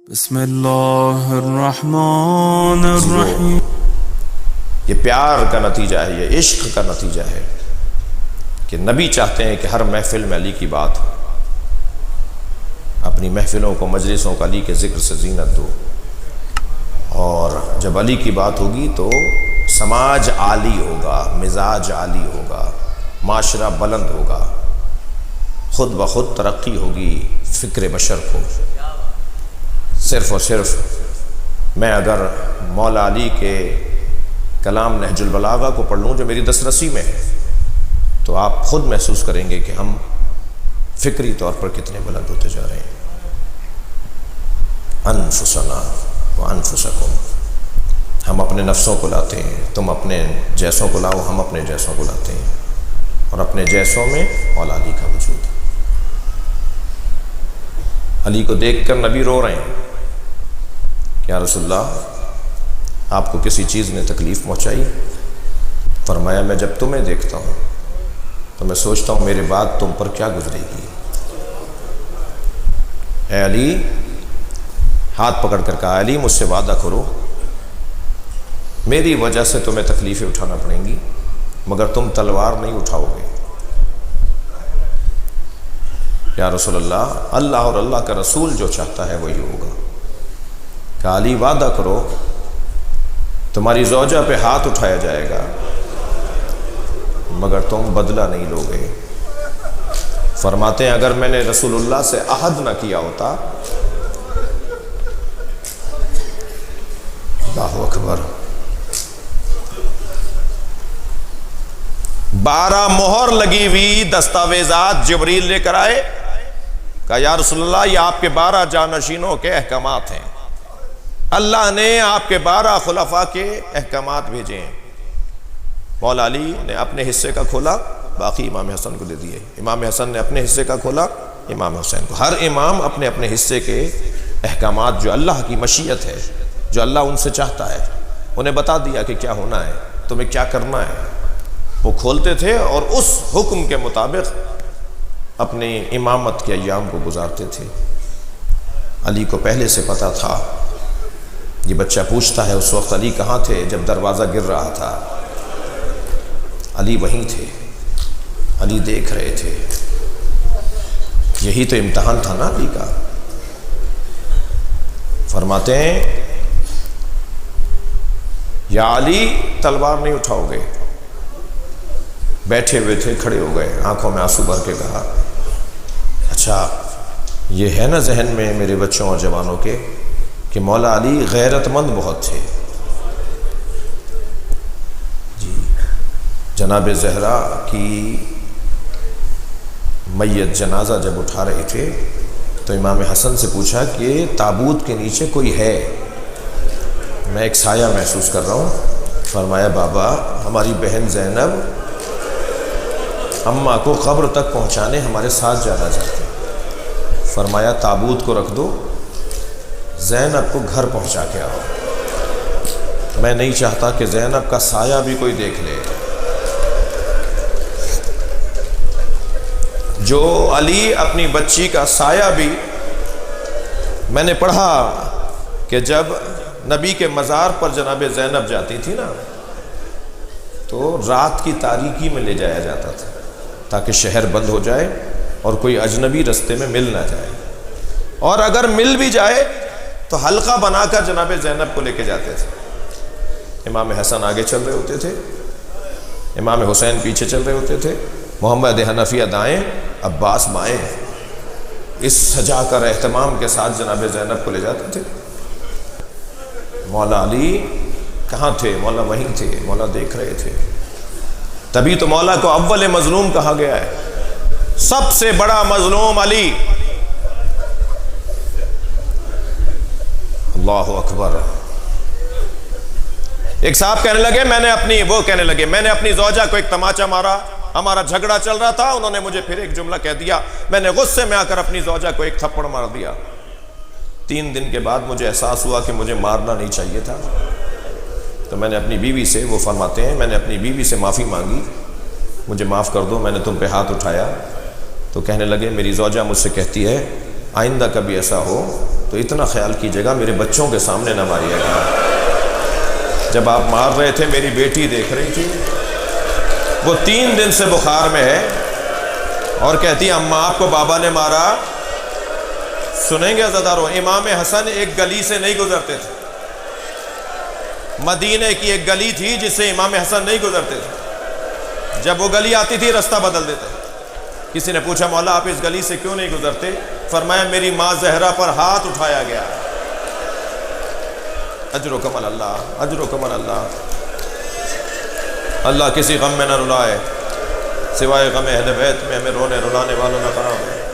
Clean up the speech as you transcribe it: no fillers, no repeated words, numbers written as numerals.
بسم اللہ الرحمن الرحیم۔ یہ پیار کا نتیجہ ہے، یہ عشق کا نتیجہ ہے کہ نبی چاہتے ہیں کہ ہر محفل میں علی کی بات ہو، اپنی محفلوں کو مجلسوں کو علی کے ذکر سے زینت دو، اور جب علی کی بات ہوگی تو سماج عالی ہوگا، مزاج عالی ہوگا، معاشرہ بلند ہوگا، خود بخود ترقی ہوگی فکر بشر کو۔ صرف اور صرف میں اگر مولا علی کے کلام نہج البلاغہ کو پڑھ لوں جو میری دسترسی میں ہے، تو آپ خود محسوس کریں گے کہ ہم فکری طور پر کتنے بلند ہوتے جا رہے ہیں۔ انفسنا وانفسکم، ہم اپنے نفسوں کو لاتے ہیں، تم اپنے جیسوں کو لاؤ، ہم اپنے جیسوں کو لاتے ہیں، اور اپنے جیسوں میں مولا علی کا وجود ہے۔ علی کو دیکھ کر نبی رو رہے ہیں، یا رسول اللہ آپ کو کسی چیز نے تکلیف پہنچائی؟ فرمایا میں جب تمہیں دیکھتا ہوں تو میں سوچتا ہوں میرے بعد تم پر کیا گزرے گی۔ اے علی، ہاتھ پکڑ کر کہا علی مجھ سے وعدہ کرو، میری وجہ سے تمہیں تکلیفیں اٹھانا پڑیں گی مگر تم تلوار نہیں اٹھاؤ گے۔ یا رسول اللہ، اللہ اور اللہ کا رسول جو چاہتا ہے وہی ہوگا۔ کہ علی وعدہ کرو تمہاری زوجہ پہ ہاتھ اٹھایا جائے گا مگر تم بدلہ نہیں لو گے۔ فرماتے ہیں اگر میں نے رسول اللہ سے عہد نہ کیا ہوتا، اللہ اکبر، 12 مہر لگی ہوئی دستاویزات جبریل لے کر آئے، کہا یا رسول اللہ یہ آپ کے 12 جانشینوں کے احکامات ہیں، اللہ نے آپ کے 12 خلفاء کے احکامات بھیجے ہیں۔ مولا علی نے اپنے حصے کا کھولا، باقی امام حسن کو دے دیے، امام حسن نے اپنے حصے کا کھولا امام حسین کو۔ ہر امام اپنے اپنے حصے کے احکامات جو اللہ کی مشیت ہے، جو اللہ ان سے چاہتا ہے، انہیں بتا دیا کہ کیا ہونا ہے، تمہیں کیا کرنا ہے، وہ کھولتے تھے اور اس حکم کے مطابق اپنی امامت کے ایام کو گزارتے تھے۔ علی کو پہلے سے پتا تھا، یہ بچہ پوچھتا ہے اس وقت علی کہاں تھے جب دروازہ گر رہا تھا؟ علی وہیں تھے، علی دیکھ رہے تھے، یہی تو امتحان تھا نا علی کا۔ فرماتے ہیں یا علی تلوار نہیں اٹھاؤ گے؟ بیٹھے ہوئے تھے، کھڑے ہو گئے، آنکھوں میں آنسو بھر کے کہا اچھا یہ ہے نا ذہن میں میرے بچوں اور جوانوں کے کہ مولا علی غیرت مند بہت تھے۔ جی، جناب زہرا کی میت جنازہ جب اٹھا رہے تھے تو امام حسن سے پوچھا کہ تابوت کے نیچے کوئی ہے؟ میں ایک سایہ محسوس کر رہا ہوں۔ فرمایا بابا ہماری بہن زینب اماں کو قبر تک پہنچانے ہمارے ساتھ جانا چاہتے ہیں۔ فرمایا تابوت کو رکھ دو، زینب کو گھر پہنچا کے آؤ، میں نہیں چاہتا کہ زینب کا سایہ بھی کوئی دیکھ لے۔ جو علی اپنی بچی کا سایہ بھی، میں نے پڑھا کہ جب نبی کے مزار پر جناب زینب جاتی تھی نا تو رات کی تاریکی میں لے جایا جاتا تھا تاکہ شہر بند ہو جائے اور کوئی اجنبی رستے میں مل نہ جائے، اور اگر مل بھی جائے تو حلقہ بنا کر جناب زینب کو لے کے جاتے تھے۔ امام حسن آگے چل رہے ہوتے تھے، امام حسین پیچھے چل رہے ہوتے تھے، محمد حنفیہ دائیں، عباس بائیں، اس سجا کر اہتمام کے ساتھ جناب زینب کو لے جاتے تھے۔ مولا علی کہاں تھے؟ مولا وہیں تھے، مولا دیکھ رہے تھے۔ تبھی تو مولا کو اول مظلوم کہا گیا ہے، سب سے بڑا مظلوم علی۔ اللہ اکبر۔ ایک صاحب کہنے لگے میں نے اپنی زوجہ کو ایک تماچا مارا، ہمارا جھگڑا چل رہا تھا، انہوں نے مجھے پھر ایک جملہ کہہ دیا، میں نے غصے میں آ کر اپنی زوجہ کو ایک تھپڑ مار دیا۔ 3 دن کے بعد مجھے احساس ہوا کہ مجھے مارنا نہیں چاہیے تھا، تو میں نے اپنی بیوی سے، وہ فرماتے ہیں میں نے اپنی بیوی سے معافی مانگی، مجھے معاف کر دو، میں نے تم پہ ہاتھ اٹھایا۔ تو کہنے لگے میری زوجہ مجھ سے کہتی ہے آئندہ کبھی ایسا ہو تو اتنا خیال کیجیے گا میرے بچوں کے سامنے نہ ماریے گا۔ جب آپ مار رہے تھے میری بیٹی دیکھ رہی تھی، وہ 3 دن سے بخار میں ہے اور کہتی اماں آپ کو بابا نے مارا۔ سنیں گے عزادارو، امام حسن ایک گلی سے نہیں گزرتے تھے، مدینے کی ایک گلی تھی جس سے امام حسن نہیں گزرتے تھے، جب وہ گلی آتی تھی رستہ بدل دیتے۔ کسی نے پوچھا مولا آپ اس گلی سے کیوں نہیں گزرتے؟ فرمایا میری ماں زہرا پر ہاتھ اٹھایا گیا۔ اجرکم اللہ، اجرکم اللہ۔ اللہ کسی غم میں نہ رلائے، سوائے غم اہل بیت میں ہمیں رونے رلانے والوں نہ قرار دے۔